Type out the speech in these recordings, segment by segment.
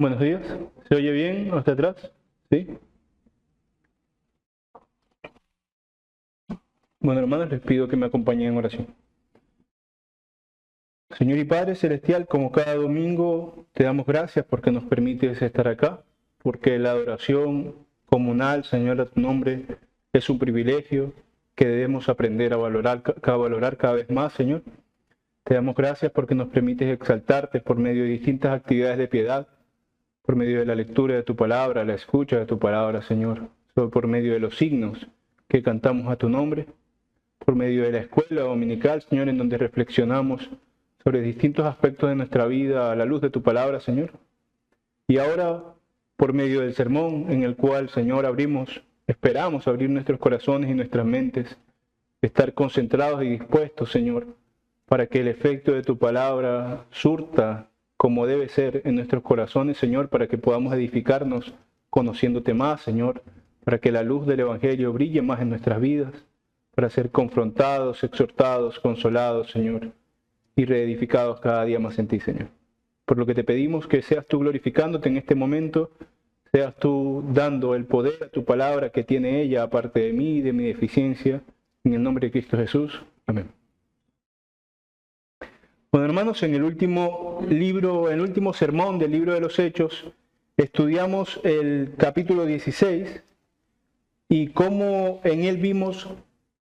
Buenos días. ¿Se oye bien hasta atrás? ¿Sí? Bueno, hermanos, les pido que me acompañen en oración. Señor y Padre Celestial, como cada domingo, te damos gracias porque nos permites estar acá, porque la adoración comunal, Señor, a tu nombre, es un privilegio que debemos aprender a valorar cada vez más, Señor. Te damos gracias porque nos permites exaltarte por medio de distintas actividades de piedad, por medio de la lectura de tu palabra, la escucha de tu palabra, Señor, por medio de los signos que cantamos a tu nombre, por medio de la escuela dominical, Señor, en donde reflexionamos sobre distintos aspectos de nuestra vida a la luz de tu palabra, Señor. Y ahora, por medio del sermón en el cual, Señor, esperamos abrir nuestros corazones y nuestras mentes, estar concentrados y dispuestos, Señor, para que el efecto de tu palabra surta como debe ser en nuestros corazones, Señor, para que podamos edificarnos conociéndote más, Señor, para que la luz del Evangelio brille más en nuestras vidas, para ser confrontados, exhortados, consolados, Señor, y reedificados cada día más en ti, Señor. Por lo que te pedimos que seas tú glorificándote en este momento, seas tú dando el poder a tu palabra que tiene ella, aparte de mí y de mi deficiencia, en el nombre de Cristo Jesús. Amén. Bueno, hermanos, en el último sermón del libro de los Hechos, estudiamos el capítulo 16 y cómo en él vimos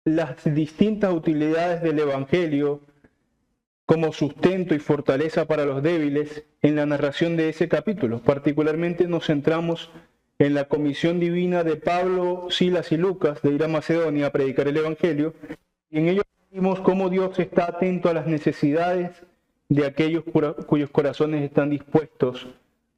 las distintas utilidades del Evangelio como sustento y fortaleza para los débiles en la narración de ese capítulo. Particularmente nos centramos en la comisión divina de Pablo, Silas y Lucas de ir a Macedonia a predicar el Evangelio, y en ello vimos cómo Dios está atento a las necesidades de aquellos cuyos corazones están dispuestos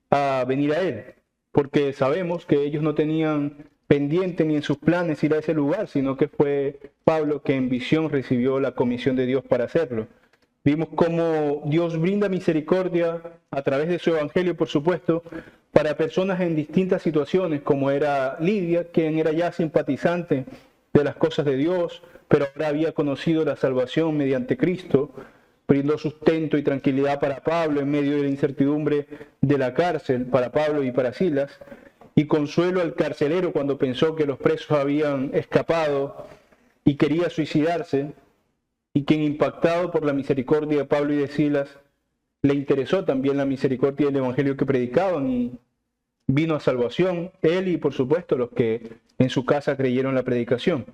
a venir a Él, porque sabemos que ellos no tenían pendiente ni en sus planes ir a ese lugar, sino que fue Pablo que en visión recibió la comisión de Dios para hacerlo. Vimos cómo Dios brinda misericordia a través de su Evangelio, por supuesto, para personas en distintas situaciones, como era Lidia, quien era ya simpatizante de las cosas de Dios, pero ahora había conocido la salvación mediante Cristo, brindó sustento y tranquilidad para Pablo en medio de la incertidumbre de la cárcel, para Pablo y para Silas, y consuelo al carcelero cuando pensó que los presos habían escapado y quería suicidarse, y quien, impactado por la misericordia de Pablo y de Silas, le interesó también la misericordia del Evangelio que predicaban y vino a salvación, él y por supuesto los que en su casa creyeron la predicación.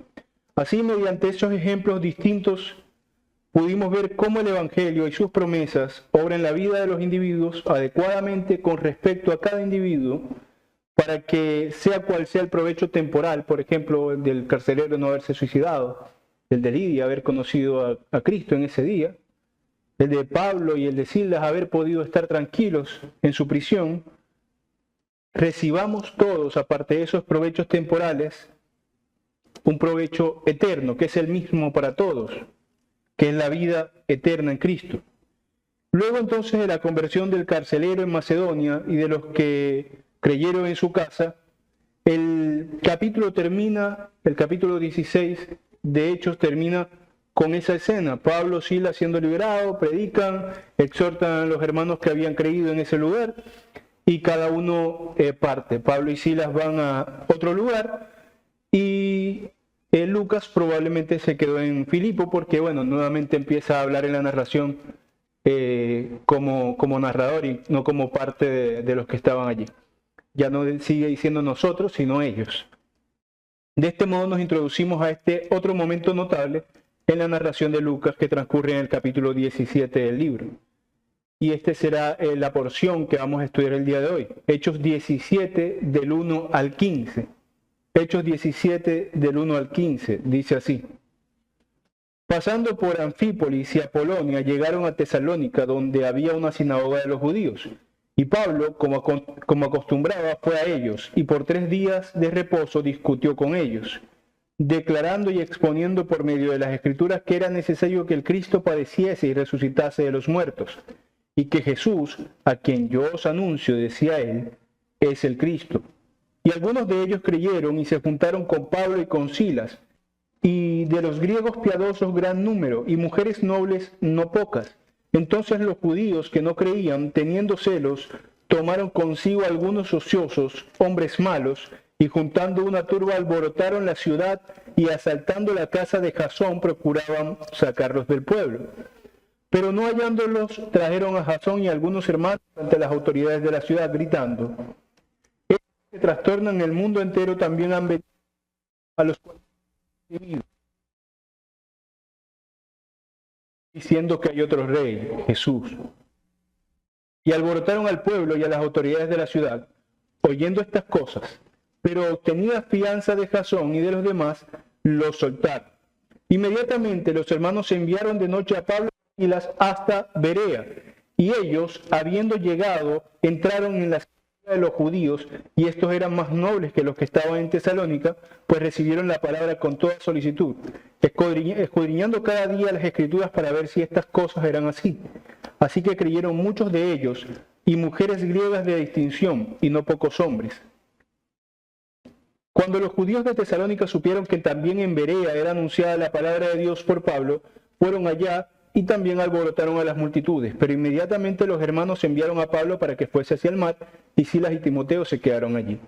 Así, mediante esos ejemplos distintos, pudimos ver cómo el Evangelio y sus promesas obran en la vida de los individuos adecuadamente con respecto a cada individuo, para que sea cual sea el provecho temporal, por ejemplo, el del carcelero no haberse suicidado, el de Lidia haber conocido a Cristo en ese día, el de Pablo y el de Silas haber podido estar tranquilos en su prisión, recibamos todos, aparte de esos provechos temporales, un provecho eterno, que es el mismo para todos, que es la vida eterna en Cristo. Luego entonces de la conversión del carcelero en Macedonia y de los que creyeron en su casa, el capítulo 16 de Hechos termina con esa escena. Pablo, Silas siendo liberado, predican, exhortan a los hermanos que habían creído en ese lugar y cada uno parte. Pablo y Silas van a otro lugar y Lucas probablemente se quedó en Filipo porque, bueno, nuevamente empieza a hablar en la narración como narrador y no como parte de los que estaban allí. Ya no sigue diciendo nosotros, sino ellos. De este modo nos introducimos a este otro momento notable en la narración de Lucas que transcurre en el capítulo 17 del libro. Y esta será la porción que vamos a estudiar el día de hoy. Hechos 17 del 1 al 15. Hechos 17 del 1 al 15, dice así. Pasando por Anfípolis y Apolonia, llegaron a Tesalónica, donde había una sinagoga de los judíos. Y Pablo, como acostumbraba, fue a ellos, y por 3 días de reposo discutió con ellos, declarando y exponiendo por medio de las Escrituras que era necesario que el Cristo padeciese y resucitase de los muertos, y que Jesús, a quien yo os anuncio, decía él, es el Cristo. Y algunos de ellos creyeron y se juntaron con Pablo y con Silas, y de los griegos piadosos gran número, y mujeres nobles no pocas. Entonces los judíos que no creían, teniendo celos, tomaron consigo algunos ociosos, hombres malos, y juntando una turba alborotaron la ciudad y asaltando la casa de Jasón procuraban sacarlos del pueblo. Pero no hallándolos, trajeron a Jasón y a algunos hermanos ante las autoridades de la ciudad, gritando: estos que trastornan el mundo entero también han venido a los cuales han vivido, diciendo que hay otro rey, Jesús. Y alborotaron al pueblo y a las autoridades de la ciudad, oyendo estas cosas. Pero obtenida fianza de Jasón y de los demás, los soltaron. Inmediatamente los hermanos enviaron de noche a Pablo y las hasta Berea, y ellos, habiendo llegado, entraron en la ciudad de los judíos, y estos eran más nobles que los que estaban en Tesalónica, pues recibieron la palabra con toda solicitud, escudriñando cada día las escrituras para ver si estas cosas eran así. Así que creyeron muchos de ellos, y mujeres griegas de distinción, y no pocos hombres. Cuando los judíos de Tesalónica supieron que también en Berea era anunciada la palabra de Dios por Pablo, fueron allá y también alborotaron a las multitudes. Pero inmediatamente los hermanos enviaron a Pablo para que fuese hacia el mar, y Silas y Timoteo se quedaron allí.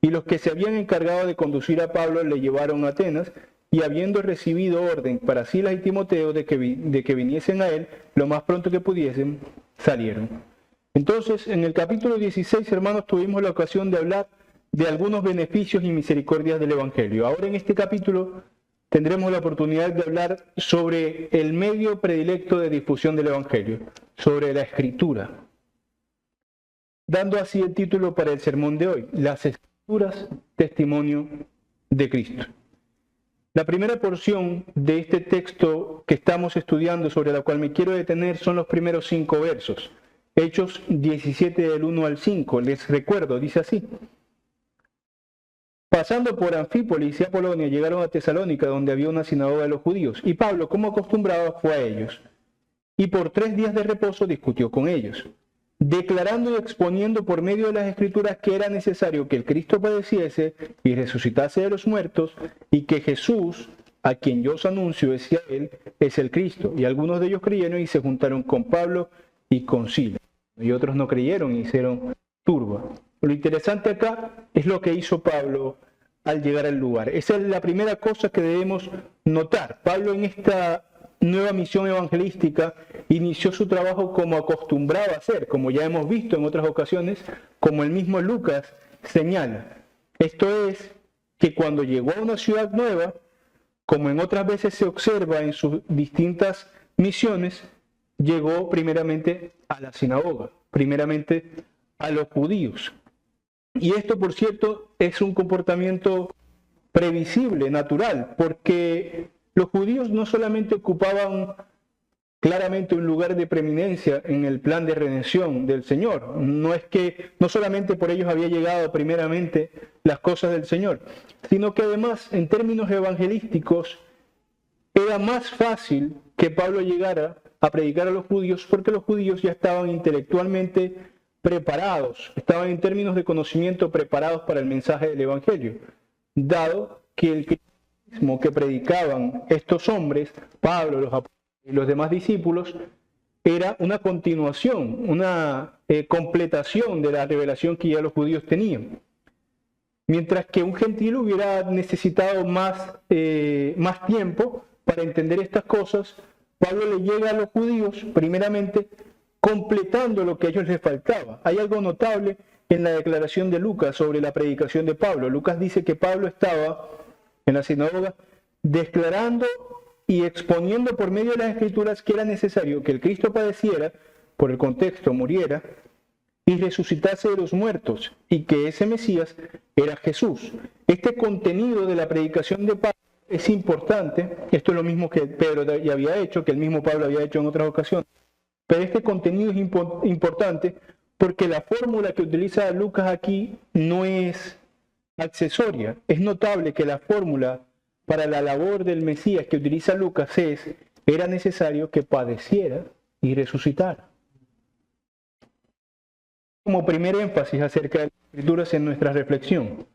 Y los que se habían encargado de conducir a Pablo le llevaron a Atenas, y habiendo recibido orden para Silas y Timoteo de que viniesen a él lo más pronto que pudiesen, salieron. Entonces, en el capítulo 16, hermanos, tuvimos la ocasión de hablar de algunos beneficios y misericordias del Evangelio. Ahora en este capítulo tendremos la oportunidad de hablar sobre el medio predilecto de difusión del Evangelio, sobre la Escritura, dando así el título para el sermón de hoy: Las Escrituras, testimonio de Cristo. La primera porción de este texto que estamos estudiando, sobre la cual me quiero detener, son los primeros 5 versos. Hechos 17 del 1 al 5. Les recuerdo, dice así: pasando por Anfípolis y Apolonia, llegaron a Tesalónica, donde había una sinagoga de los judíos. Y Pablo, como acostumbraba, fue a ellos. Y por 3 días de reposo discutió con ellos, declarando y exponiendo por medio de las Escrituras que era necesario que el Cristo padeciese y resucitase de los muertos, y que Jesús, a quien yo os anuncio, decía él, es el Cristo. Y algunos de ellos creyeron y se juntaron con Pablo y con Silas. Y otros no creyeron y hicieron turba. Lo interesante acá es lo que hizo Pablo al llegar al lugar. Esa es la primera cosa que debemos notar. Pablo, en esta nueva misión evangelística, inició su trabajo como acostumbraba a hacer, como ya hemos visto en otras ocasiones, como el mismo Lucas señala. Esto es, que cuando llegó a una ciudad nueva, como en otras veces se observa en sus distintas misiones, llegó primeramente a la sinagoga, primeramente a los judíos. Y esto, por cierto, es un comportamiento previsible, natural, porque los judíos no solamente ocupaban claramente un lugar de preeminencia en el plan de redención del Señor. No solamente por ellos había llegado primeramente las cosas del Señor, sino que además, en términos evangelísticos, era más fácil que Pablo llegara a predicar a los judíos, porque los judíos ya estaban intelectualmente preparados, estaban en términos de conocimiento preparados para el mensaje del Evangelio, dado que el cristianismo que predicaban estos hombres, Pablo, los apóstoles y los demás discípulos, era una continuación, una completación de la revelación que ya los judíos tenían. Mientras que un gentil hubiera necesitado más tiempo para entender estas cosas, Pablo le llega a los judíos primeramente completando lo que a ellos les faltaba. Hay algo notable en la declaración de Lucas sobre la predicación de Pablo. Lucas dice que Pablo estaba en la sinagoga declarando y exponiendo por medio de las Escrituras que era necesario que el Cristo padeciera, por el contexto muriera, y resucitase de los muertos, y que ese Mesías era Jesús. Este contenido de la predicación de Pablo es importante. Esto es lo mismo que Pedro ya había hecho, que el mismo Pablo había hecho en otras ocasiones. Pero este contenido es importante porque la fórmula que utiliza Lucas aquí no es accesoria. Es notable que la fórmula para la labor del Mesías que utiliza Lucas era necesario que padeciera y resucitara. Como primer énfasis acerca de las Escrituras en nuestra reflexión,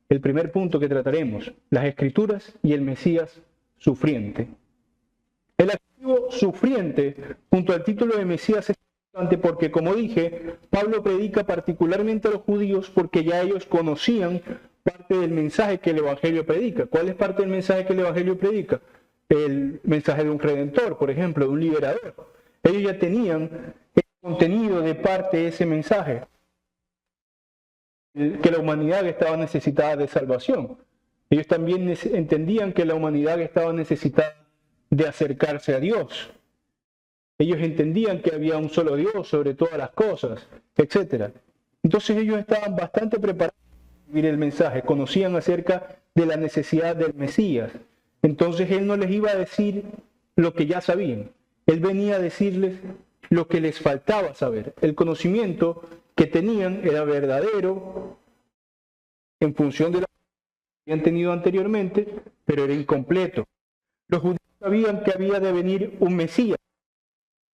el primer punto que trataremos: las Escrituras y el Mesías sufriente. El adjetivo sufriente, junto al título de Mesías, es porque, como dije, Pablo predica particularmente a los judíos porque ya ellos conocían parte del mensaje que el Evangelio predica. ¿Cuál es parte del mensaje que el Evangelio predica? El mensaje de un redentor, por ejemplo, de un liberador. Ellos ya tenían el contenido de parte de ese mensaje, que la humanidad estaba necesitada de salvación. Ellos también entendían que la humanidad estaba necesitada de acercarse a Dios. Ellos entendían que había un solo Dios sobre todas las cosas, etc. Entonces ellos estaban bastante preparados para recibir el mensaje, conocían acerca de la necesidad del Mesías. Entonces Él no les iba a decir lo que ya sabían. Él venía a decirles lo que les faltaba saber. El conocimiento que tenían era verdadero en función de lo que habían tenido anteriormente, pero era incompleto. Los judíos sabían que había de venir un Mesías.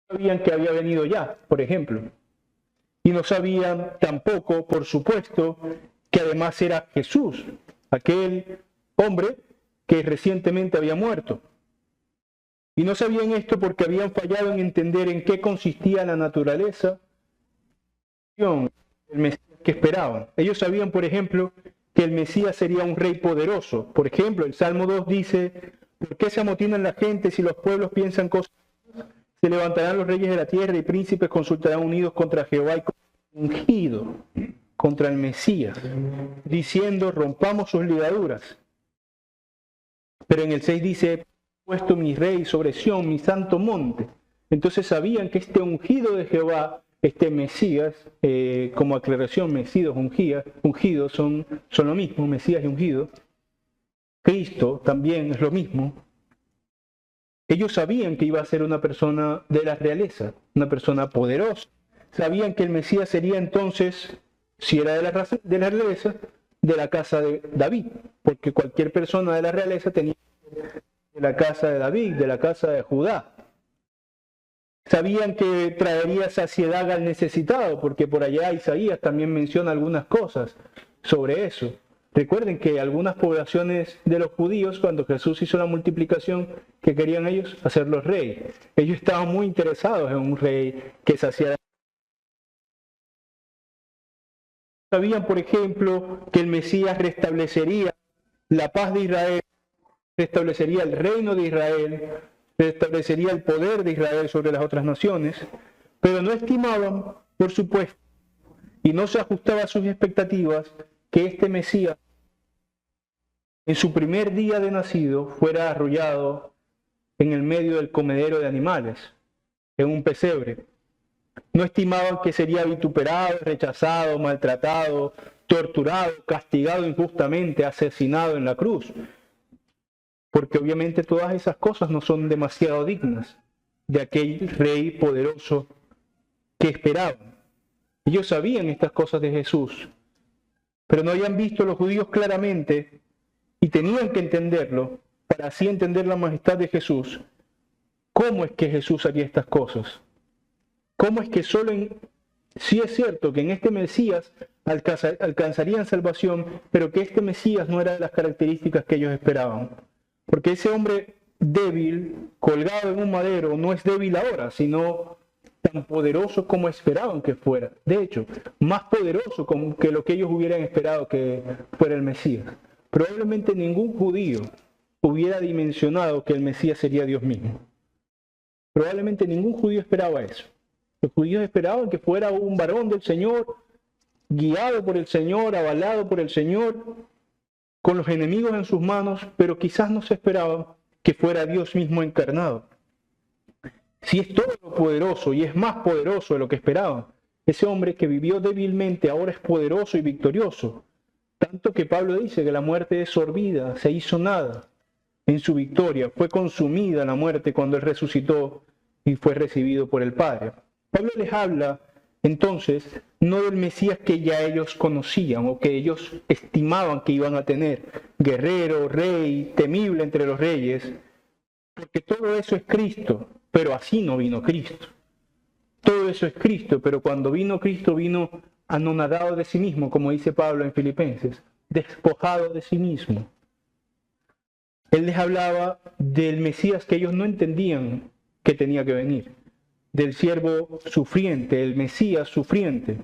Sabían que había venido ya, por ejemplo. Y no sabían tampoco, por supuesto, que además era Jesús, aquel hombre que recientemente había muerto. Y no sabían esto porque habían fallado en entender en qué consistía la naturaleza del Mesías que esperaban. Ellos sabían, por ejemplo, que el Mesías sería un rey poderoso. Por ejemplo, el Salmo 2 dice: ¿por qué se amotinan la gente si los pueblos piensan cosas? Se levantarán los reyes de la tierra y príncipes consultarán unidos contra Jehová y contra el ungido, contra el Mesías, diciendo: rompamos sus ligaduras. Pero en el 6 dice: he puesto mi rey sobre Sión, mi santo monte. Entonces sabían que este ungido de Jehová, este Mesías, como aclaración, Mesías, ungidos son lo mismo, Mesías y ungido. Cristo también es lo mismo. Ellos sabían que iba a ser una persona de la realeza, una persona poderosa. Sabían que el Mesías sería entonces, si era de la realeza, de la casa de David, porque cualquier persona de la realeza tenía de la casa de David, de la casa de Judá. Sabían que traería saciedad al necesitado, porque por allá Isaías también menciona algunas cosas sobre eso. Recuerden que algunas poblaciones de los judíos, cuando Jesús hizo la multiplicación, ¿qué querían ellos? Hacerlos rey. Ellos estaban muy interesados en un rey que saciara. Sabían, por ejemplo, que el Mesías restablecería la paz de Israel, restablecería el reino de Israel, restablecería el poder de Israel sobre las otras naciones, pero no estimaban, por supuesto, y no se ajustaba a sus expectativas, que este Mesías en su primer día de nacido fuera arrollado en el medio del comedero de animales, en un pesebre. No estimaban que sería vituperado, rechazado, maltratado, torturado, castigado injustamente, asesinado en la cruz. Porque obviamente todas esas cosas no son demasiado dignas de aquel rey poderoso que esperaban. Ellos sabían estas cosas de Jesús, pero no habían visto los judíos claramente y tenían que entenderlo para así entender la majestad de Jesús. ¿Cómo es que Jesús haría estas cosas? ¿Cómo es que sí es cierto que en este Mesías alcanzarían salvación, pero que este Mesías no era de las características que ellos esperaban? Porque ese hombre débil, colgado en un madero, no es débil ahora, sino tan poderoso como esperaban que fuera. De hecho, más poderoso que lo que ellos hubieran esperado que fuera el Mesías. Probablemente ningún judío hubiera dimensionado que el Mesías sería Dios mismo. Probablemente ningún judío esperaba eso. Los judíos esperaban que fuera un varón del Señor, guiado por el Señor, avalado por el Señor, con los enemigos en sus manos, pero quizás no se esperaba que fuera Dios mismo encarnado. Si es todo lo poderoso y es más poderoso de lo que esperaban, ese hombre que vivió débilmente ahora es poderoso y victorioso. Tanto que Pablo dice que la muerte es sorbida, se hizo nada en su victoria. Fue consumida la muerte cuando él resucitó y fue recibido por el Padre. Pablo les habla entonces no del Mesías que ya ellos conocían o que ellos estimaban que iban a tener, guerrero, rey, temible entre los reyes, porque todo eso es Cristo, pero así no vino Cristo. Todo eso es Cristo, pero cuando vino Cristo vino anonadado de sí mismo, como dice Pablo en Filipenses, despojado de sí mismo. Él les hablaba del Mesías que ellos no entendían que tenía que venir, del siervo sufriente, el Mesías sufriente,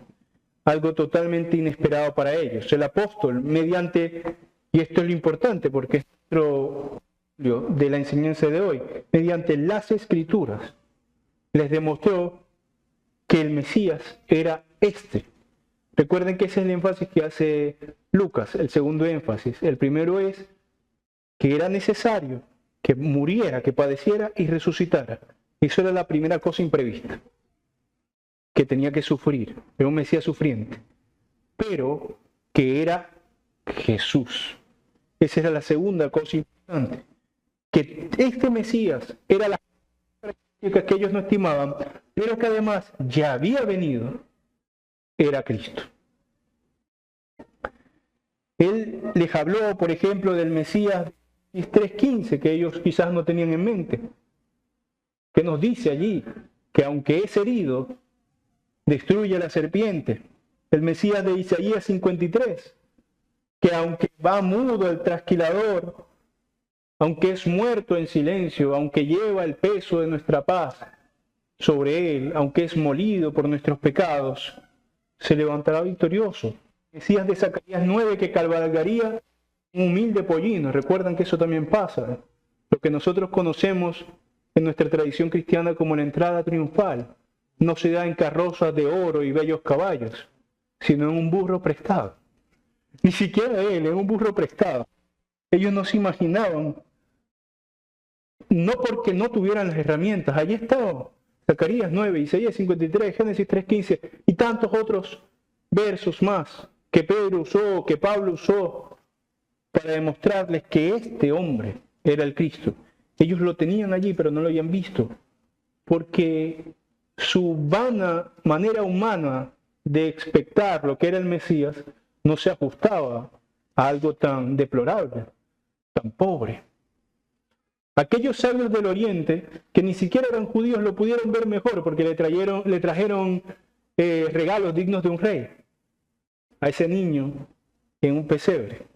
algo totalmente inesperado para ellos. El apóstol, mediante, y esto es lo importante porque es nuestro de la enseñanza de hoy, mediante las Escrituras, les demostró que el Mesías era este. Recuerden que ese es el énfasis que hace Lucas, el segundo énfasis. El primero es que era necesario que muriera, que padeciera y resucitara. Eso era la primera cosa imprevista, que tenía que sufrir, era un Mesías sufriente, pero que era Jesús. Esa era la segunda cosa importante, que este Mesías era la característica que ellos no estimaban, pero que además ya había venido, era Cristo. Él les habló, por ejemplo, del Mesías 3:15, que ellos quizás no tenían en mente, que nos dice allí que aunque es herido, destruye a la serpiente. El Mesías de Isaías 53, que aunque va mudo el trasquilador, aunque es muerto en silencio, aunque lleva el peso de nuestra paz sobre él, aunque es molido por nuestros pecados, se levantará victorioso. Mesías de Zacarías 9, que cabalgaría un humilde pollino. Recuerdan que eso también pasa. Lo que nosotros conocemos en nuestra tradición cristiana como la entrada triunfal no se da en carrozas de oro y bellos caballos, sino en un burro prestado. Ni siquiera él, en un burro prestado. Ellos no se imaginaban, no porque no tuvieran las herramientas. Allí estaba Zacarías 9, Isaías 53, Génesis 3:15 y tantos otros versos más que Pedro usó, que Pablo usó, para demostrarles que este hombre era el Cristo. Ellos lo tenían allí, pero no lo habían visto, porque su vana manera humana de expectar lo que era el Mesías no se ajustaba a algo tan deplorable, tan pobre. Aquellos sabios del Oriente, que ni siquiera eran judíos, lo pudieron ver mejor, porque le trajeron regalos dignos de un rey a ese niño en un pesebre.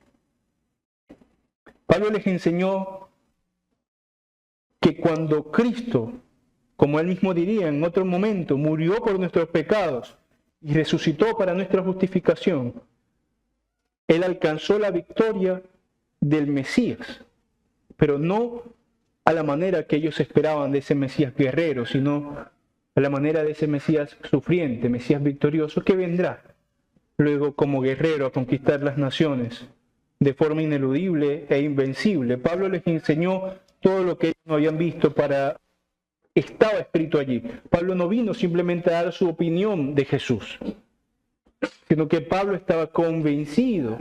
Pablo les enseñó que cuando Cristo, como él mismo diría en otro momento, murió por nuestros pecados y resucitó para nuestra justificación, él alcanzó la victoria del Mesías, pero no a la manera que ellos esperaban de ese Mesías guerrero, sino a la manera de ese Mesías sufriente, Mesías victorioso, que vendrá luego como guerrero a conquistar las naciones de forma ineludible e invencible. Pablo les enseñó todo lo que ellos no habían visto, estaba escrito allí. Pablo no vino simplemente a dar su opinión de Jesús, sino que Pablo estaba convencido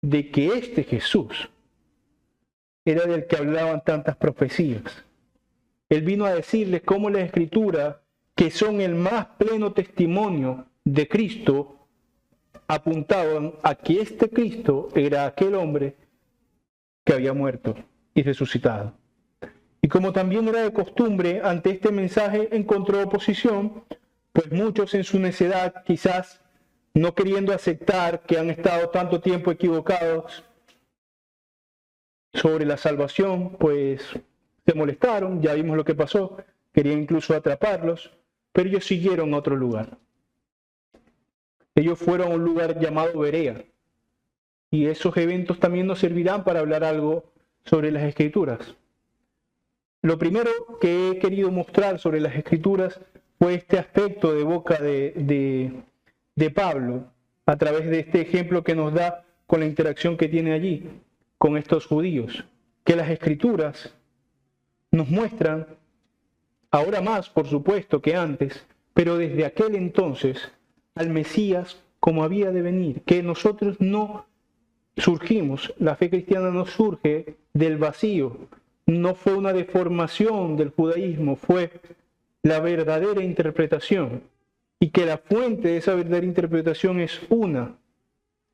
de que este Jesús era del que hablaban tantas profecías. Él vino a decirles cómo las Escrituras, que son el más pleno testimonio de Cristo, apuntaban a que este Cristo era aquel hombre que había muerto y resucitado. Y como también era de costumbre, ante este mensaje encontró oposición, pues muchos en su necedad, quizás no queriendo aceptar que han estado tanto tiempo equivocados sobre la salvación, pues se molestaron, ya vimos lo que pasó, querían incluso atraparlos, pero ellos siguieron a otro lugar. Ellos fueron a un lugar llamado Berea, y esos eventos también nos servirán para hablar algo sobre las Escrituras. Lo primero que he querido mostrar sobre las Escrituras fue este aspecto de boca de Pablo, a través de este ejemplo que nos da con la interacción que tiene allí con estos judíos, que las Escrituras nos muestran, ahora más por supuesto que antes, pero desde aquel entonces, al Mesías como había de venir, que nosotros no surgimos, la fe cristiana no surge del vacío, no fue una deformación del judaísmo, fue la verdadera interpretación, y que la fuente de esa verdadera interpretación es una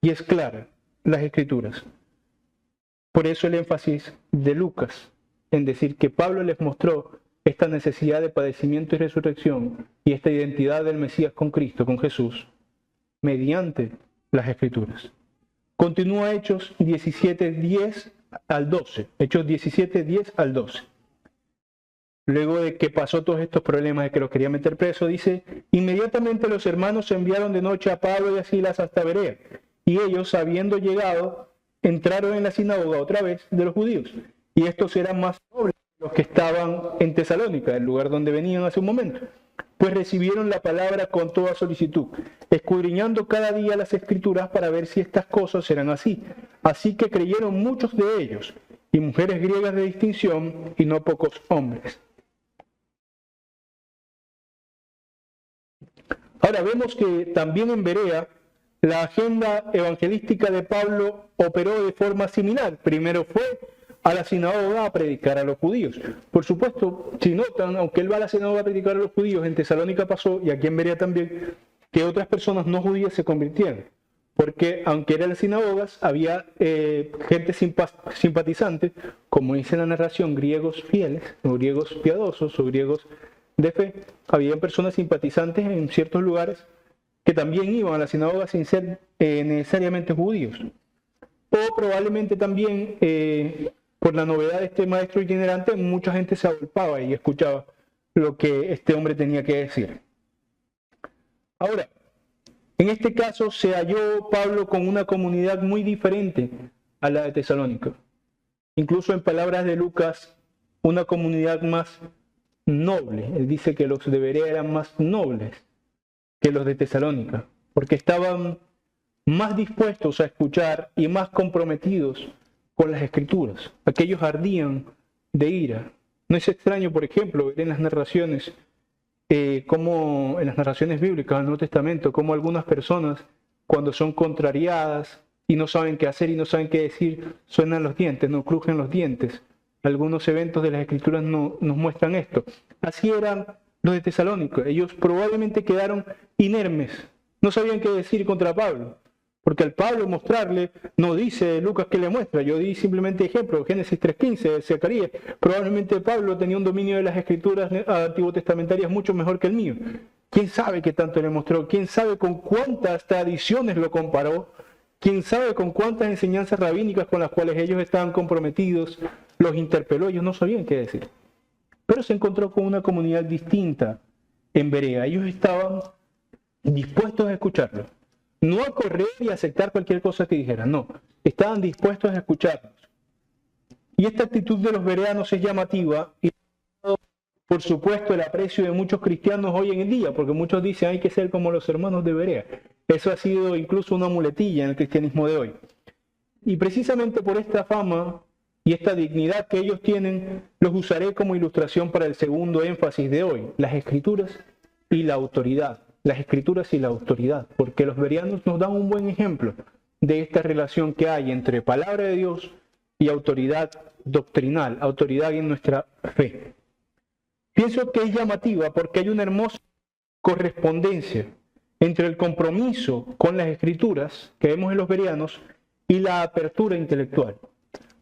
y es clara, las Escrituras. Por eso el énfasis de Lucas en decir que Pablo les mostró esta necesidad de padecimiento y resurrección y esta identidad del Mesías con Cristo, con Jesús, mediante las Escrituras. Continúa Hechos 17:10 al 12. Hechos 17:10 al 12. luego de que pasó todos estos problemas de que los quería meter preso, dice: inmediatamente los hermanos enviaron de noche a Pablo y a Silas hasta Berea, y ellos, habiendo llegado, entraron en la sinagoga otra vez de los judíos, y estos eran más nobles que los que estaban en Tesalónica, el lugar donde venían hace un momento, pues recibieron la palabra con toda solicitud, escudriñando cada día las escrituras para ver si estas cosas eran así. Así que creyeron muchos de ellos, y mujeres griegas de distinción, y no pocos hombres. Ahora vemos que también en Berea la agenda evangelística de Pablo operó de forma similar. Primero fue a la sinagoga a predicar a los judíos. Por supuesto, si notan, aunque él va a la sinagoga a predicar a los judíos, en Tesalónica pasó, y aquí en Berea también, que otras personas no judías se convirtieron. Porque aunque eran las sinagogas, había gente simpatizante, como dice la narración, griegos fieles, o griegos piadosos, o griegos de fe. Habían personas simpatizantes en ciertos lugares que también iban a la sinagoga sin ser necesariamente judíos. O probablemente también, por la novedad de este maestro itinerante, mucha gente se agolpaba y escuchaba lo que este hombre tenía que decir. Ahora, en este caso se halló Pablo con una comunidad muy diferente a la de Tesalónica. Incluso en palabras de Lucas, una comunidad más noble. Él dice que los de Berea eran más nobles que los de Tesalónica, porque estaban más dispuestos a escuchar y más comprometidos con las escrituras. Aquellos ardían de ira. No es extraño, por ejemplo, ver en las narraciones, como en las narraciones bíblicas del Nuevo Testamento, como algunas personas, cuando son contrariadas y no saben qué hacer y no saben qué decir, suenan los dientes, no crujen los dientes. Algunos eventos de las Escrituras nos muestran esto. Así eran los de Tesalónica. Ellos probablemente quedaron inermes, no sabían qué decir contra Pablo, porque al Pablo mostrarle, no dice Lucas que le muestra, yo di simplemente ejemplo, Génesis 3.15, Zacarías. Probablemente Pablo tenía un dominio de las Escrituras antiguo testamentarias mucho mejor que el mío. ¿Quién sabe qué tanto le mostró? ¿Quién sabe con cuántas tradiciones lo comparó? ¿Quién sabe con cuántas enseñanzas rabínicas con las cuales ellos estaban comprometidos los interpeló? Ellos no sabían qué decir. Pero se encontró con una comunidad distinta en Berea. Ellos estaban dispuestos a escucharlo. No a correr y aceptar cualquier cosa que dijeran, no. Estaban dispuestos a escucharlos. Y esta actitud de los bereanos es llamativa y, por supuesto, el aprecio de muchos cristianos hoy en el día, porque muchos dicen hay que ser como los hermanos de Berea. Eso ha sido incluso una muletilla en el cristianismo de hoy. Y precisamente por esta fama y esta dignidad que ellos tienen, los usaré como ilustración para el segundo énfasis de hoy, las Escrituras y la autoridad. Las Escrituras y la autoridad, porque los bereanos nos dan un buen ejemplo de esta relación que hay entre palabra de Dios y autoridad doctrinal, autoridad en nuestra fe. Pienso que es llamativa porque hay una hermosa correspondencia entre el compromiso con las Escrituras que vemos en los bereanos y la apertura intelectual.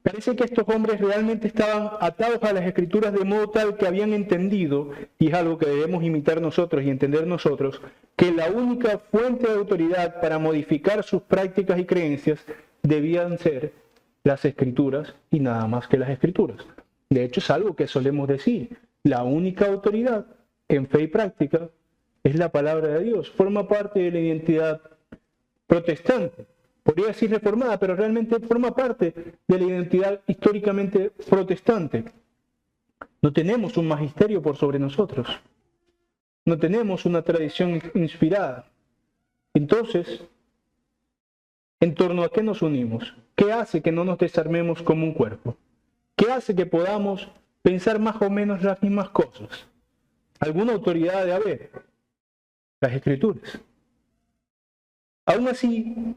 Parece que estos hombres realmente estaban atados a las Escrituras de modo tal que habían entendido, y es algo que debemos imitar nosotros y entender nosotros, que la única fuente de autoridad para modificar sus prácticas y creencias debían ser las Escrituras y nada más que las Escrituras. De hecho, es algo que solemos decir. La única autoridad en fe y práctica es la palabra de Dios. Forma parte de la identidad protestante. Podría decir reformada, pero realmente forma parte de la identidad históricamente protestante. No tenemos un magisterio por sobre nosotros. No tenemos una tradición inspirada. Entonces, ¿en torno a qué nos unimos? ¿Qué hace que no nos desarmemos como un cuerpo? ¿Qué hace que podamos pensar más o menos las mismas cosas? ¿Alguna autoridad de haber? Las Escrituras. Aún así,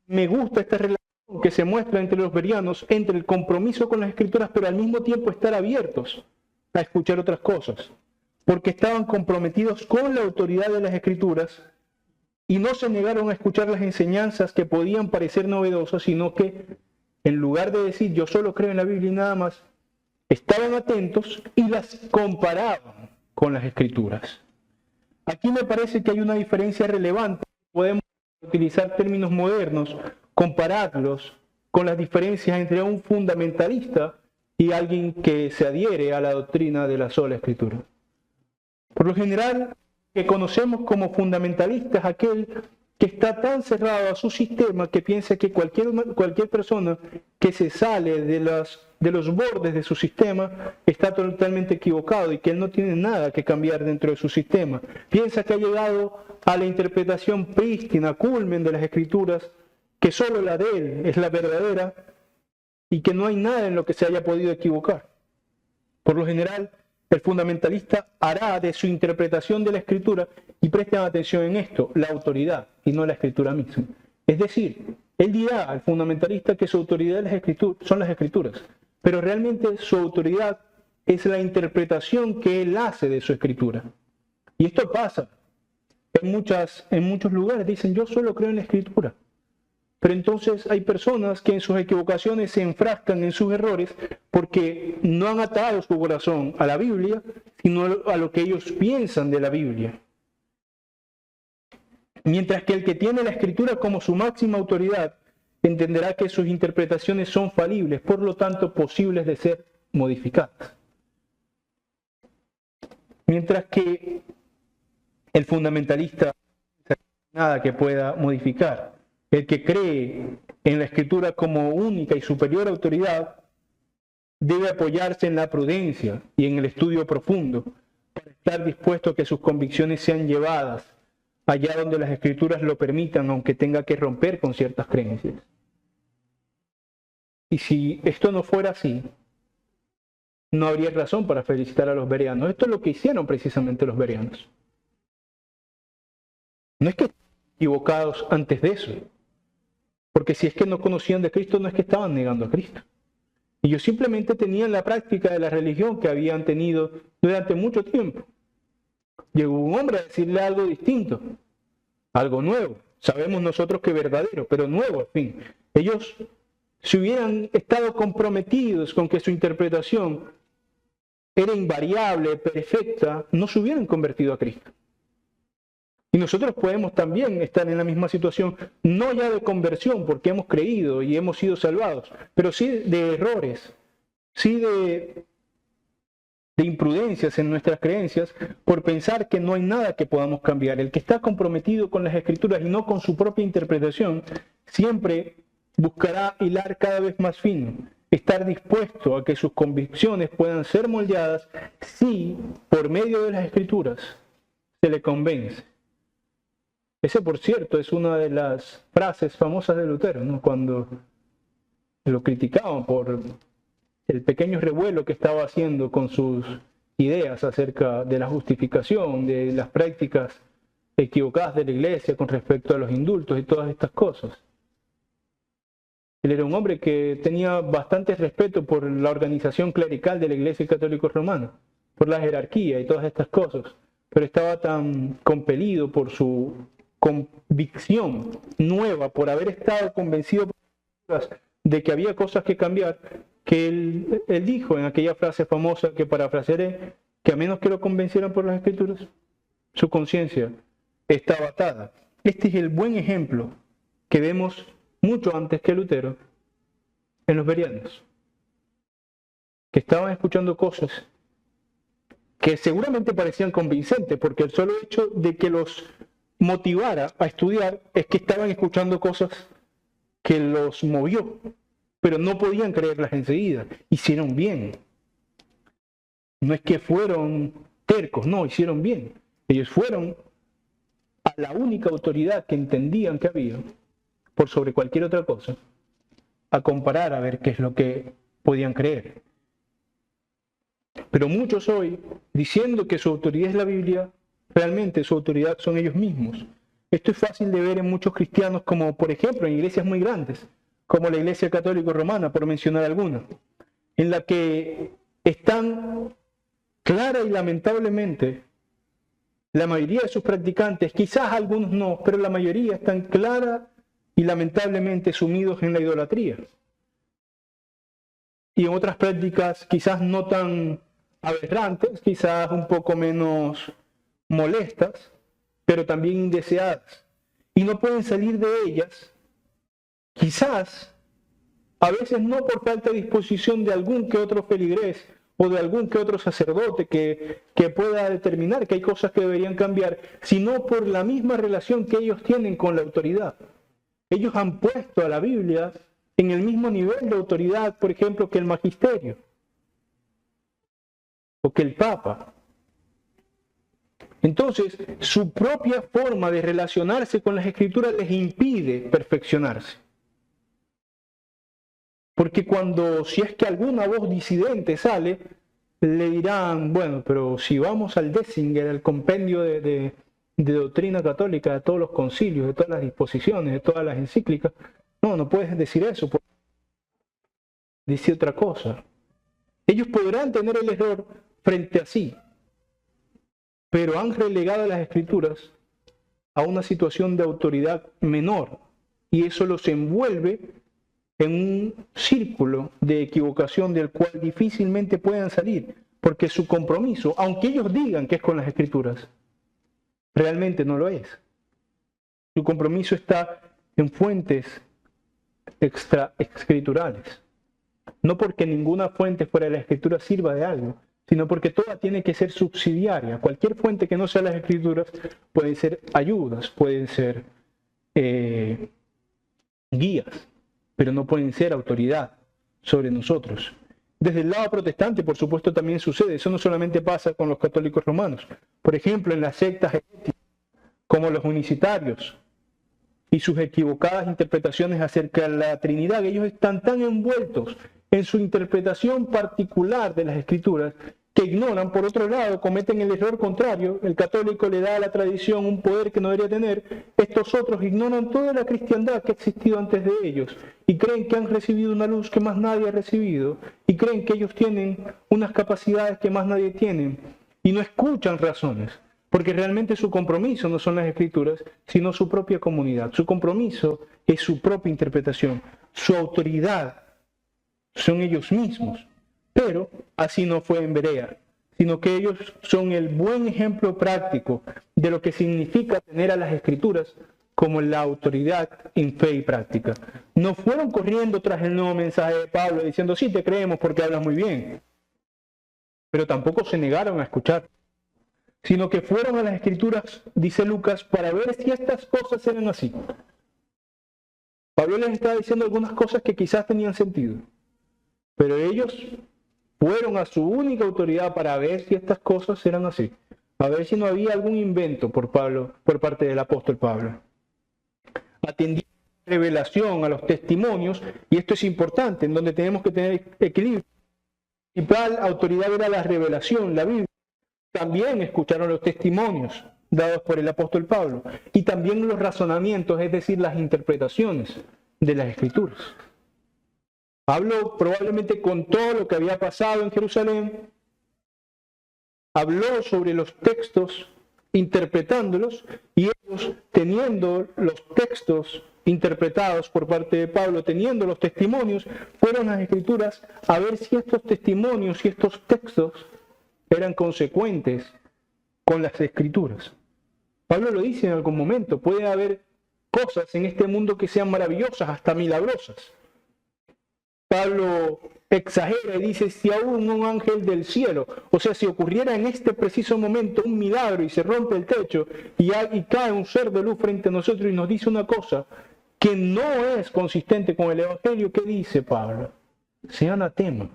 me gusta esta relación que se muestra entre los bereanos, entre el compromiso con las Escrituras, pero al mismo tiempo estar abiertos a escuchar otras cosas, porque estaban comprometidos con la autoridad de las Escrituras y no se negaron a escuchar las enseñanzas que podían parecer novedosas, sino que en lugar de decir yo solo creo en la Biblia y nada más, estaban atentos y las comparaban con las Escrituras. Aquí me parece que hay una diferencia relevante. Podemos utilizar términos modernos, compararlos con las diferencias entre un fundamentalista y alguien que se adhiere a la doctrina de la sola Escritura. Por lo general, que conocemos como fundamentalista es aquel que está tan cerrado a su sistema que piensa que cualquier persona que se sale de los bordes de su sistema está totalmente equivocado y que él no tiene nada que cambiar dentro de su sistema. Piensa que ha llegado a la interpretación prístina, culmen de las Escrituras, que solo la de él es la verdadera y que no hay nada en lo que se haya podido equivocar. Por lo general, el fundamentalista hará de su interpretación de la Escritura, y presten atención en esto, la autoridad y no la Escritura misma. Es decir, él dirá al fundamentalista que su autoridad son las Escrituras, pero realmente su autoridad es la interpretación que él hace de su Escritura. Y esto pasa en muchos lugares, dicen yo solo creo en la Escritura. Pero entonces hay personas que en sus equivocaciones se enfrascan en sus errores porque no han atado su corazón a la Biblia, sino a lo que ellos piensan de la Biblia. Mientras que el que tiene la Escritura como su máxima autoridad entenderá que sus interpretaciones son falibles, por lo tanto posibles de ser modificadas. Mientras que el fundamentalista no tiene nada que pueda modificar. El que cree en la Escritura como única y superior autoridad debe apoyarse en la prudencia y en el estudio profundo para estar dispuesto a que sus convicciones sean llevadas allá donde las Escrituras lo permitan, aunque tenga que romper con ciertas creencias. Y si esto no fuera así, no habría razón para felicitar a los bereanos. Esto es lo que hicieron precisamente los bereanos. No es que estén equivocados antes de eso. Porque si es que no conocían de Cristo, no es que estaban negando a Cristo. Ellos simplemente tenían la práctica de la religión que habían tenido durante mucho tiempo. Llegó un hombre a decirle algo distinto, algo nuevo. Sabemos nosotros que verdadero, pero nuevo al fin. Ellos, si hubieran estado comprometidos con que su interpretación era invariable, perfecta, no se hubieran convertido a Cristo. Y nosotros podemos también estar en la misma situación, no ya de conversión, porque hemos creído y hemos sido salvados, pero sí de errores, sí de imprudencias en nuestras creencias, por pensar que no hay nada que podamos cambiar. El que está comprometido con las Escrituras y no con su propia interpretación, siempre buscará hilar cada vez más fino, estar dispuesto a que sus convicciones puedan ser moldeadas si, por medio de las Escrituras, se le convence. Ese, por cierto, es una de las frases famosas de Lutero, ¿no? Cuando lo criticaban por el pequeño revuelo que estaba haciendo con sus ideas acerca de la justificación, de las prácticas equivocadas de la Iglesia con respecto a los indultos y todas estas cosas. Él era un hombre que tenía bastante respeto por la organización clerical de la Iglesia Católica Romana, por la jerarquía y todas estas cosas, pero estaba tan compelido por su convicción nueva, por haber estado convencido de que había cosas que cambiar, que él dijo en aquella frase famosa que parafrasearé, que a menos que lo convencieran por las Escrituras, su conciencia estaba atada. Este es el buen ejemplo que vemos mucho antes que Lutero en los bereanos, que estaban escuchando cosas que seguramente parecían convincentes, porque el solo hecho de que los motivara a estudiar es que estaban escuchando cosas que los movió, pero no podían creerlas enseguida. Hicieron bien. No es que fueron tercos, no, hicieron bien. Ellos fueron a la única autoridad que entendían que había, por sobre cualquier otra cosa, a comparar a ver qué es lo que podían creer. Pero muchos hoy, diciendo que su autoridad es la Biblia, realmente su autoridad son ellos mismos. Esto es fácil de ver en muchos cristianos, como por ejemplo en iglesias muy grandes, como la Iglesia Católica Romana, por mencionar alguna, en la que están clara y lamentablemente la mayoría de sus practicantes, quizás algunos no, pero la mayoría están clara y lamentablemente sumidos en la idolatría. Y en otras prácticas quizás no tan aberrantes, quizás un poco menos molestas, pero también indeseadas. Y no pueden salir de ellas, quizás A veces no por falta de disposición de algún que otro feligrés o de algún que otro sacerdote que pueda determinar que hay cosas que deberían cambiar, sino por la misma relación que ellos tienen con la autoridad. Ellos han puesto a la Biblia en el mismo nivel de autoridad, por ejemplo, que el magisterio o que el Papa. Entonces, su propia forma de relacionarse con las Escrituras les impide perfeccionarse. Porque si es que alguna voz disidente sale, le dirán, bueno, pero si vamos al Dessinger, al compendio de doctrina católica, de todos los concilios, de todas las disposiciones, de todas las encíclicas, no puedes decir eso, dice otra cosa. Ellos podrán tener el error frente a sí, pero han relegado las Escrituras a una situación de autoridad menor, y eso los envuelve en un círculo de equivocación del cual difícilmente puedan salir, porque su compromiso, aunque ellos digan que es con las Escrituras, realmente no lo es. Su compromiso está en fuentes extraescriturales. No porque ninguna fuente fuera de la Escritura sirva de algo, sino porque toda tiene que ser subsidiaria. Cualquier fuente que no sea las Escrituras pueden ser ayudas, pueden ser guías, pero no pueden ser autoridad sobre nosotros. Desde el lado protestante, por supuesto, también sucede. Eso no solamente pasa con los católicos romanos. Por ejemplo, en las sectas heréticas, como los unicitarios, y sus equivocadas interpretaciones acerca de la Trinidad, ellos están tan envueltos en su interpretación particular de las Escrituras que ignoran, por otro lado, cometen el error contrario. El católico le da a la tradición un poder que no debería tener. Estos otros ignoran toda la cristiandad que ha existido antes de ellos y creen que han recibido una luz que más nadie ha recibido y creen que ellos tienen unas capacidades que más nadie tiene y no escuchan razones, porque realmente su compromiso no son las Escrituras, sino su propia comunidad. Su compromiso es su propia interpretación, su autoridad son ellos mismos. Pero así no fue en Berea, sino que ellos son el buen ejemplo práctico de lo que significa tener a las Escrituras como la autoridad en fe y práctica. No fueron corriendo tras el nuevo mensaje de Pablo diciendo, sí, te creemos porque hablas muy bien, pero tampoco se negaron a escuchar, sino que fueron a las Escrituras, dice Lucas, para ver si estas cosas eran así. Pablo les estaba diciendo algunas cosas que quizás tenían sentido, pero ellos fueron a su única autoridad para ver si estas cosas eran así, a ver si no había algún invento por parte del apóstol Pablo. Atendieron a la revelación, a los testimonios, y esto es importante, en donde tenemos que tener equilibrio. La principal autoridad era la revelación, la Biblia. También escucharon los testimonios dados por el apóstol Pablo, y también los razonamientos, es decir, las interpretaciones de las Escrituras. Pablo, probablemente con todo lo que había pasado en Jerusalén, habló sobre los textos, interpretándolos, y ellos, teniendo los textos interpretados por parte de Pablo, teniendo los testimonios, fueron a las Escrituras a ver si estos testimonios y estos textos eran consecuentes con las Escrituras. Pablo lo dice en algún momento, puede haber cosas en este mundo que sean maravillosas, hasta milagrosas. Pablo exagera y dice, si aún un ángel del cielo, o sea, si ocurriera en este preciso momento un milagro y se rompe el techo y cae un ser de luz frente a nosotros y nos dice una cosa que no es consistente con el Evangelio, ¿qué dice Pablo? Se anatema.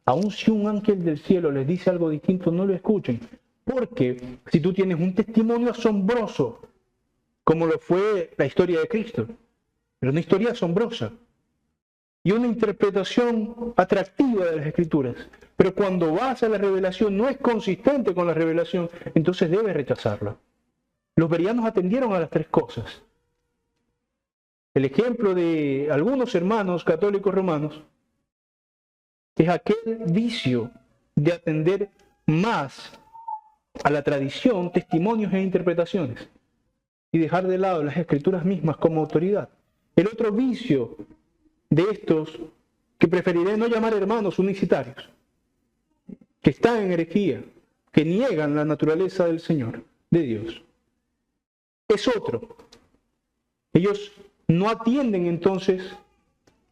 Aun si un ángel del cielo les dice algo distinto, no lo escuchen. Porque si tú tienes un testimonio asombroso, como lo fue la historia de Cristo, pero una historia asombrosa, y una interpretación atractiva de las Escrituras, pero cuando vas a la revelación no es consistente con la revelación, entonces debes rechazarla. Los bereanos atendieron a las tres cosas. El ejemplo de algunos hermanos católicos romanos es aquel vicio de atender más a la tradición, testimonios e interpretaciones y dejar de lado las Escrituras mismas como autoridad. El otro vicio de estos, que preferiré no llamar hermanos unicitarios, que están en herejía, que niegan la naturaleza del Señor, de Dios, es otro. Ellos no atienden entonces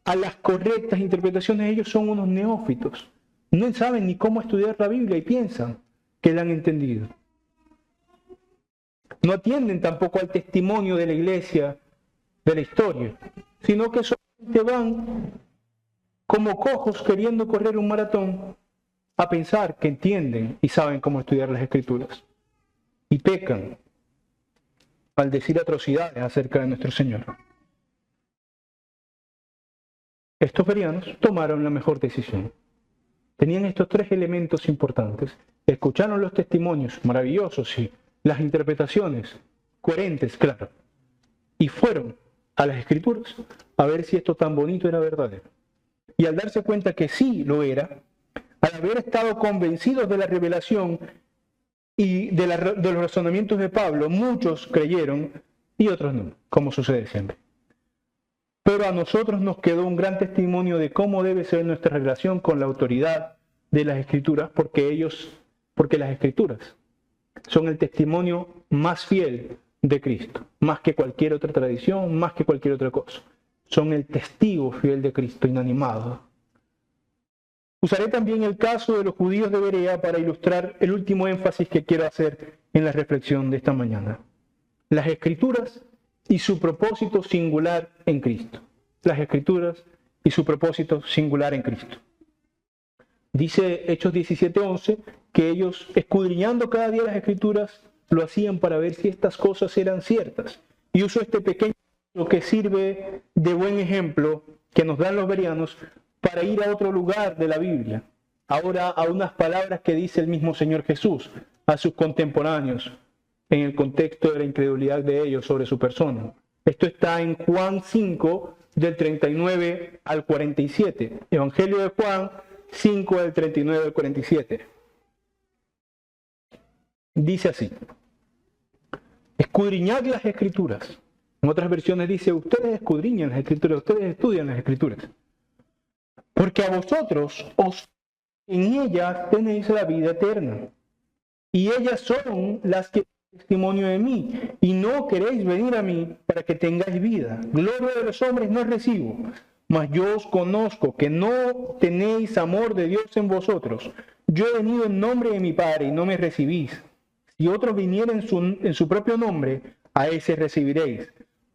a las correctas interpretaciones, ellos son unos neófitos. No saben ni cómo estudiar la Biblia y piensan que la han entendido. No atienden tampoco al testimonio de la iglesia, de la historia, sino que solamente van como cojos queriendo correr un maratón a pensar que entienden y saben cómo estudiar las Escrituras. Y pecan al decir atrocidades acerca de nuestro Señor. Estos bereanos tomaron la mejor decisión. Tenían estos tres elementos importantes. Escucharon los testimonios maravillosos y las interpretaciones coherentes, claro. Y fueron a las Escrituras a ver si esto tan bonito era verdadero. Y al darse cuenta que sí lo era, al haber estado convencidos de la revelación y de los razonamientos de Pablo, muchos creyeron y otros no, como sucede siempre. Pero a nosotros nos quedó un gran testimonio de cómo debe ser nuestra relación con la autoridad de las Escrituras, porque las Escrituras son el testimonio más fiel de Cristo, más que cualquier otra tradición, más que cualquier otra cosa. Son el testigo fiel de Cristo, inanimado. Usaré también el caso de los judíos de Berea para ilustrar el último énfasis que quiero hacer en la reflexión de esta mañana. Las Escrituras y su propósito singular en Cristo. Las Escrituras y su propósito singular en Cristo. Dice Hechos 17:11 que ellos, escudriñando cada día las Escrituras, lo hacían para ver si estas cosas eran ciertas. Y uso este pequeño que sirve de buen ejemplo que nos dan los bereanos para ir a otro lugar de la Biblia. Ahora a unas palabras que dice el mismo Señor Jesús a sus contemporáneos en el contexto de la incredulidad de ellos sobre su persona. Esto está en Juan 5, del 39 al 47. Evangelio de Juan 5, del 39 al 47. Dice así: escudriñad las Escrituras. En otras versiones dice, ustedes escudriñan las Escrituras, ustedes estudian las Escrituras. Porque a vosotros, en ellas tenéis la vida eterna. Y ellas son las que testimonio de mí, y no queréis venir a mí para que tengáis vida. Gloria de los hombres no recibo, mas yo os conozco que no tenéis amor de Dios en vosotros. Yo he venido en nombre de mi Padre y no me recibís. Si otros vinieren en su propio nombre, a ese recibiréis.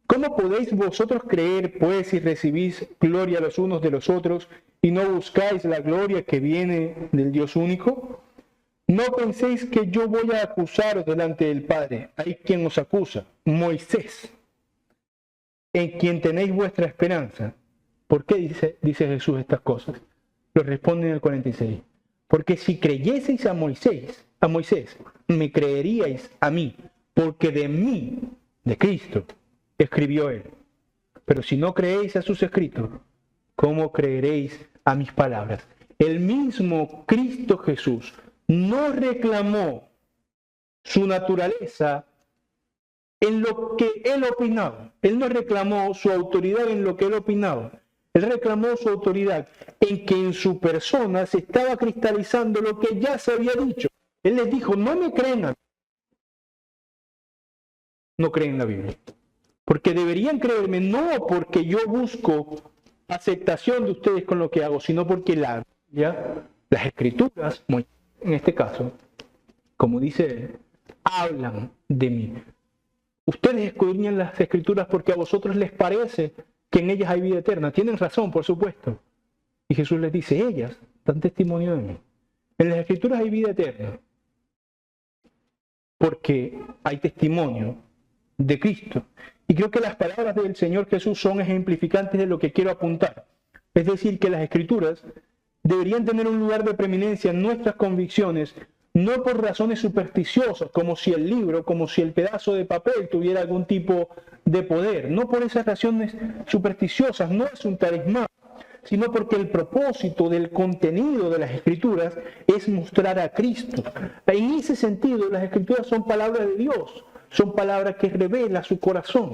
¿Cómo podéis vosotros creer, pues, si recibís gloria los unos de los otros y no buscáis la gloria que viene del Dios único? No penséis que yo voy a acusaros delante del Padre. Hay quien os acusa, Moisés, en quien tenéis vuestra esperanza. ¿Por qué dice Jesús estas cosas? Lo responde en el 46. Porque si creyeseis a Moisés, me creeríais a mí, porque de mí, de Cristo, escribió él. Pero si no creéis a sus escritos, ¿cómo creeréis a mis palabras? El mismo Cristo Jesús no reclamó su naturaleza en lo que él opinaba. Él no reclamó su autoridad en lo que él opinaba. Él reclamó su autoridad en que en su persona se estaba cristalizando lo que ya se había dicho. Él les dijo, no me creen a mí. No creen la Biblia. Porque deberían creerme no porque yo busco aceptación de ustedes con lo que hago, sino porque la Biblia, las Escrituras, en este caso, como dice él, hablan de mí. Ustedes escudriñan las Escrituras porque a vosotros les parece que en ellas hay vida eterna. Tienen razón, por supuesto. Y Jesús les dice, ellas dan testimonio de mí. En las Escrituras hay vida eterna. Porque hay testimonio de Cristo. Y creo que las palabras del Señor Jesús son ejemplificantes de lo que quiero apuntar. Es decir, que las Escrituras deberían tener un lugar de preeminencia en nuestras convicciones, no por razones supersticiosas, como si el libro, como si el pedazo de papel tuviera algún tipo de poder. No por esas razones supersticiosas, no es un talismán, sino porque el propósito del contenido de las Escrituras es mostrar a Cristo. En ese sentido, las Escrituras son palabras de Dios, son palabras que revelan su corazón.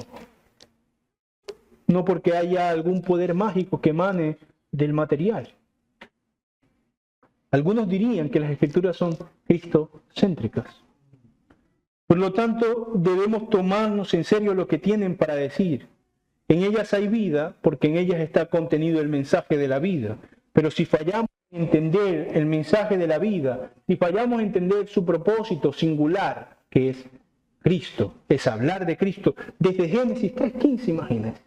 No porque haya algún poder mágico que emane del material. Algunos dirían que las Escrituras son cristocéntricas. Por lo tanto, debemos tomarnos en serio lo que tienen para decir En ellas hay vida porque en ellas está contenido el mensaje de la vida. Pero si fallamos en entender el mensaje de la vida, si fallamos en entender su propósito singular, que es Cristo, es hablar de Cristo, desde Génesis 3:15, imagínense.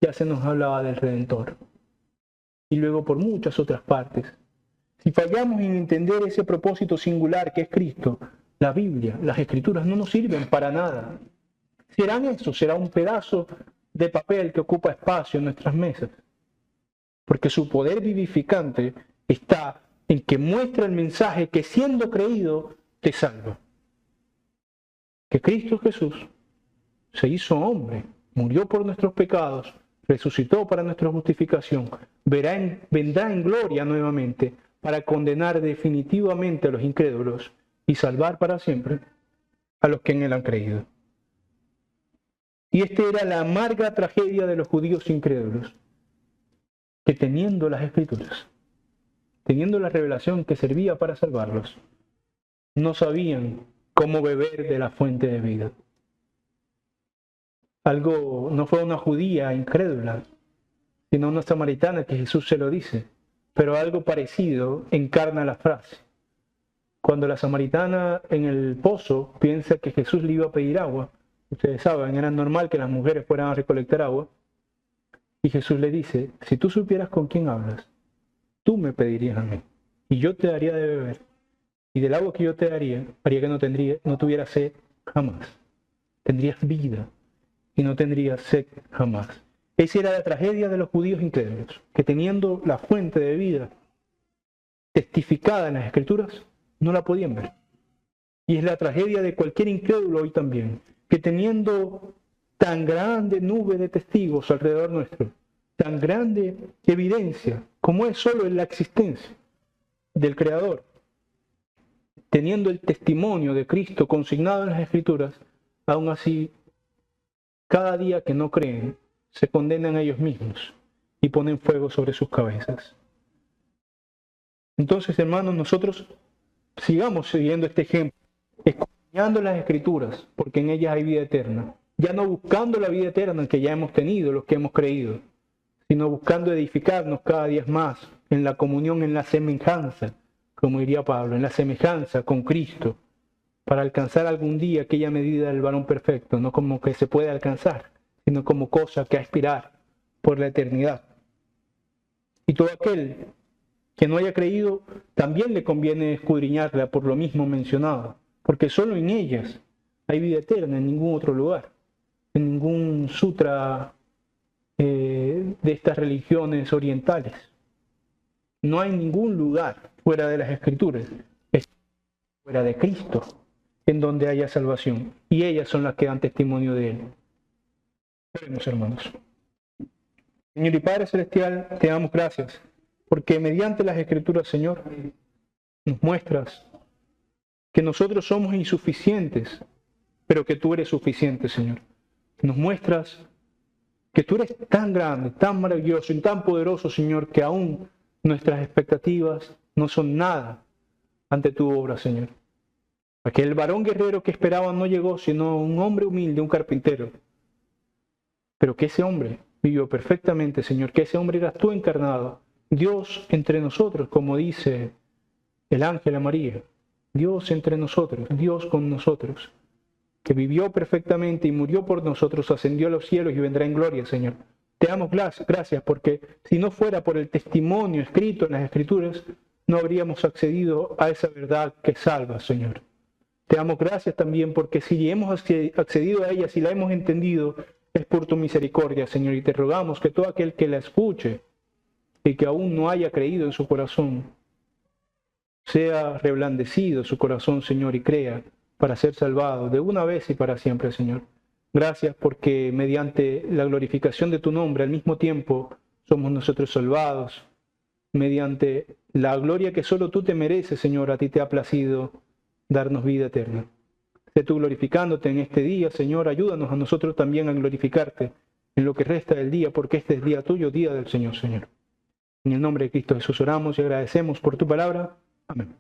Ya se nos hablaba del Redentor. Y luego por muchas otras partes. Si fallamos en entender ese propósito singular que es Cristo, la Biblia, las Escrituras no nos sirven para nada. Serán eso, será un pedazo de papel que ocupa espacio en nuestras mesas. Porque su poder vivificante está en que muestra el mensaje que siendo creído te salva. Que Cristo Jesús se hizo hombre, murió por nuestros pecados, resucitó para nuestra justificación, vendrá en gloria nuevamente para condenar definitivamente a los incrédulos y salvar para siempre a los que en él han creído. Y esta era la amarga tragedia de los judíos incrédulos, que teniendo las Escrituras, teniendo la revelación que servía para salvarlos, no sabían cómo beber de la fuente de vida. No fue una judía incrédula, sino una samaritana que Jesús se lo dice, pero algo parecido encarna la frase. Cuando la samaritana en el pozo piensa que Jesús le iba a pedir agua, ustedes saben, era normal que las mujeres fueran a recolectar agua, y Jesús le dice, si tú supieras con quién hablas, tú me pedirías a mí, y yo te daría de beber, y del agua que yo te daría, haría que no tuvieras sed jamás. Tendrías vida, y no tendrías sed jamás. Esa era la tragedia de los judíos incrédulos, que teniendo la fuente de vida testificada en las Escrituras, no la podían ver. Y es la tragedia de cualquier incrédulo hoy también, que teniendo tan grande nube de testigos alrededor nuestro, tan grande evidencia como es solo en la existencia del Creador, teniendo el testimonio de Cristo consignado en las Escrituras, aún así, cada día que no creen, se condenan a ellos mismos y ponen fuego sobre sus cabezas. Entonces, hermanos, nosotros sigamos siguiendo este ejemplo, escudriñando las Escrituras, porque en ellas hay vida eterna. Ya no buscando la vida eterna que ya hemos tenido, los que hemos creído, sino buscando edificarnos cada día más en la comunión, en la semejanza, como diría Pablo, en la semejanza con Cristo, para alcanzar algún día aquella medida del varón perfecto, no como que se puede alcanzar, sino como cosa que aspirar por la eternidad. Y todo aquel que no haya creído, también le conviene escudriñarla por lo mismo mencionado, porque solo en ellas hay vida eterna, en ningún otro lugar, en ningún sutra de estas religiones orientales. No hay ningún lugar fuera de las Escrituras, fuera de Cristo, en donde haya salvación, y ellas son las que dan testimonio de Él. Oremos, hermanos. Señor y Padre Celestial, te damos gracias, porque mediante las Escrituras, Señor, nos muestras que nosotros somos insuficientes, pero que tú eres suficiente, Señor. Nos muestras que tú eres tan grande, tan maravilloso y tan poderoso, Señor, que aún nuestras expectativas no son nada ante tu obra, Señor. Aquel varón guerrero que esperaban no llegó, sino un hombre humilde, un carpintero. Pero que ese hombre vivió perfectamente, Señor, que ese hombre eras tú encarnado, Dios entre nosotros, como dice el ángel a María, Dios entre nosotros, Dios con nosotros, que vivió perfectamente y murió por nosotros, ascendió a los cielos y vendrá en gloria, Señor. Te damos gracias porque si no fuera por el testimonio escrito en las Escrituras, no habríamos accedido a esa verdad que salva, Señor. Te damos gracias también porque si hemos accedido a ella, si la hemos entendido, es por tu misericordia, Señor. Y te rogamos que todo aquel que la escuche y que aún no haya creído en su corazón, sea reblandecido su corazón, Señor, y crea para ser salvado de una vez y para siempre, Señor. Gracias porque mediante la glorificación de tu nombre, al mismo tiempo somos nosotros salvados. Mediante la gloria que solo tú te mereces, Señor, a ti te ha placido darnos vida eterna. Sé tú glorificándote en este día, Señor. Ayúdanos a nosotros también a glorificarte en lo que resta del día, porque este es día tuyo, día del Señor, Señor. En el nombre de Cristo Jesús oramos y agradecemos por tu palabra. Amén.